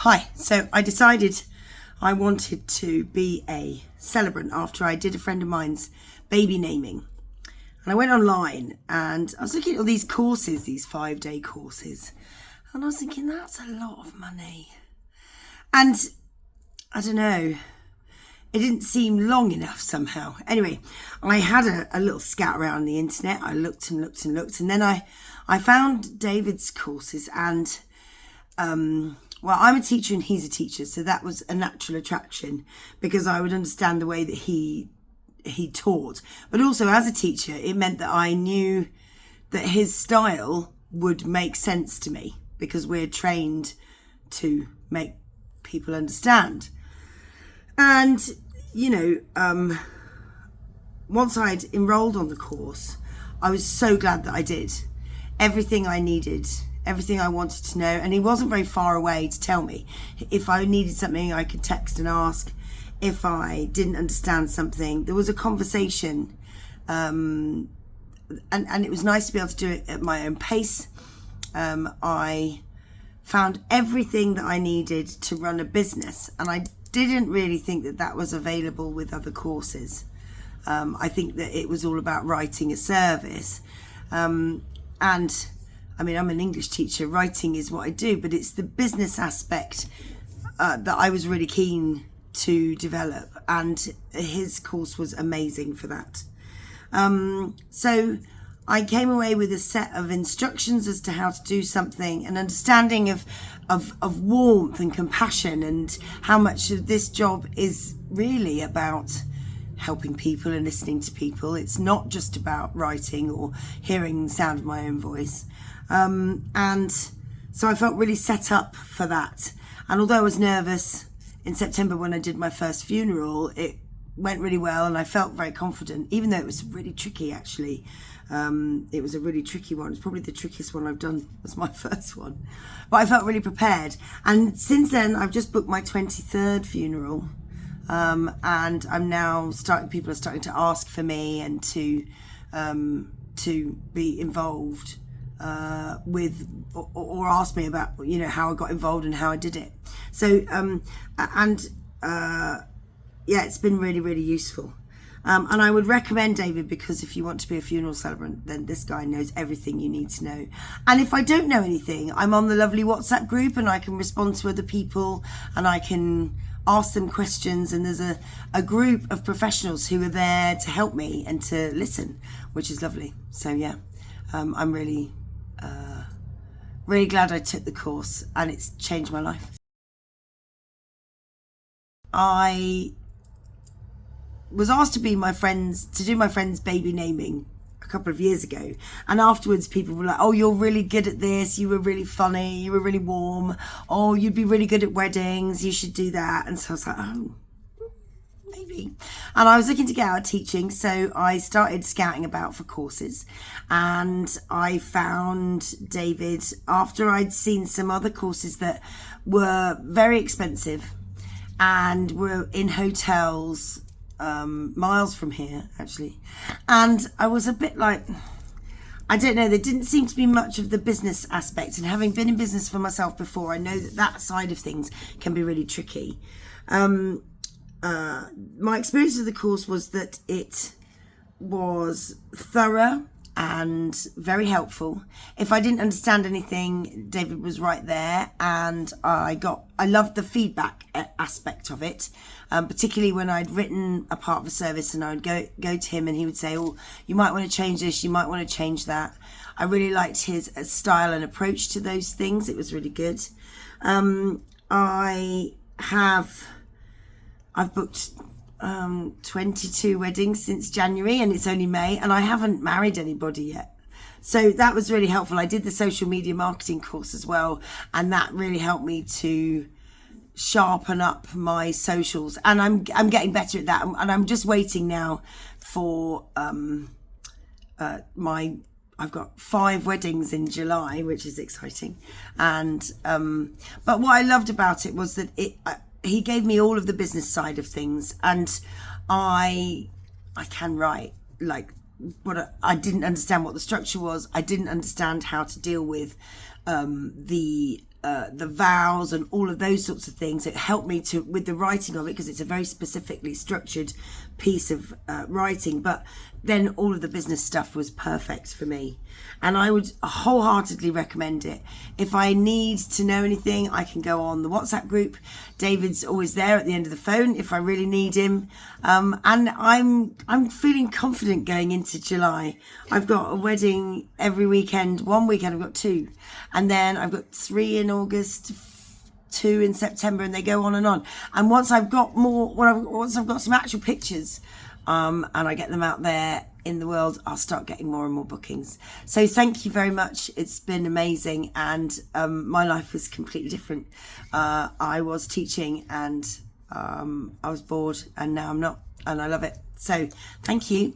Hi, so I decided I wanted to be a celebrant after I did a friend of mine's baby naming. And I went online and I was looking at all these courses, these 5-day courses. And I was thinking, that's a lot of money. And I don't know, it didn't seem long enough somehow. Anyway, I had a little scout around the internet. I looked and looked and looked. And then I found David's courses and well, I'm a teacher and he's a teacher, so that was a natural attraction because I would understand the way that he taught. But also as a teacher, it meant that I knew that his style would make sense to me because we're trained to make people understand. And, you know, once I'd enrolled on the course, I was so glad that I did. Everything I needed, everything I wanted to know, and he wasn't very far away to tell me. If I needed something, I could text and ask. If I didn't understand something, there was a conversation, and it was nice to be able to do it at my own pace. I found everything that I needed to run a business, and I didn't really think that that was available with other courses. I think that it was all about writing a service, and I mean, I'm an English teacher, writing is what I do, but it's the business aspect that I was really keen to develop, and his course was amazing for that. So I came away with a set of instructions as to how to do something, an understanding of warmth and compassion, and how much of this job is really about helping people and listening to people. It's not just about writing or hearing the sound of my own voice. And so I felt really set up for that. And although I was nervous in September when I did my first funeral, it went really well and I felt very confident, even though it was really tricky actually. It was a really tricky one. It's probably the trickiest one I've done, was my first one. But I felt really prepared. And since then, I've just booked my 23rd funeral. And I'm now people are starting to ask for me and to be involved with or ask me about, you know, how I got involved and how I did it. So yeah, it's been really, really useful. And I would recommend David, because if you want to be a funeral celebrant, then this guy knows everything you need to know. And if I don't know anything, I'm on the lovely WhatsApp group and I can respond to other people and I can ask them questions, and there's a group of professionals who are there to help me and to listen, which is lovely. So yeah, I'm really really glad I took the course, and it's changed my life. I was asked to do my friend's baby naming a couple of years ago, and afterwards people were like, oh, you're really good at this, you were really funny, you were really warm, oh, you'd be really good at weddings, you should do that. And so I was like, oh, maybe. And I was looking to get out of teaching, so I started scouting about for courses, and I found David after I'd seen some other courses that were very expensive and were in hotels miles from here actually, and I was a bit like, I don't know, there didn't seem to be much of the business aspect, and having been in business for myself before, I know that side of things can be really tricky. My experience of the course was that it was thorough and very helpful. If I didn't understand anything, David was right there, and I loved the feedback aspect of it, particularly when I'd written a part of a service and I would go to him and he would say, oh, you might want to change this, you might want to change that. I really liked his style and approach to those things. It was really good. I've booked 22 weddings since January, and it's only May, and I haven't married anybody yet. So that was really helpful. I did the social media marketing course as well, and that really helped me to sharpen up my socials, and I'm getting better at that, and I'm just waiting now for I've got 5 weddings in July, which is exciting. And but what I loved about it was that he gave me all of the business side of things, and I can write, like, I didn't understand what the structure was. I didn't understand how to deal with the the vows and all of those sorts of things. It helped me to with the writing of it, because it's a very specifically structured piece of writing. But then all of the business stuff was perfect for me, and I would wholeheartedly recommend it. If I need to know anything, I can go on the WhatsApp group. David's always there at the end of the phone if I really need him, and I'm feeling confident going into July. I've got a wedding every weekend. One weekend I've got 2, and then I've got 3 in August, 2 in September, and they go on. And once I've got once I've got some actual pictures, and I get them out there in the world, I'll start getting more and more bookings. So thank you very much. It's been amazing, and my life was completely different. I was teaching, and I was bored, and now I'm not, and I love it. So thank you.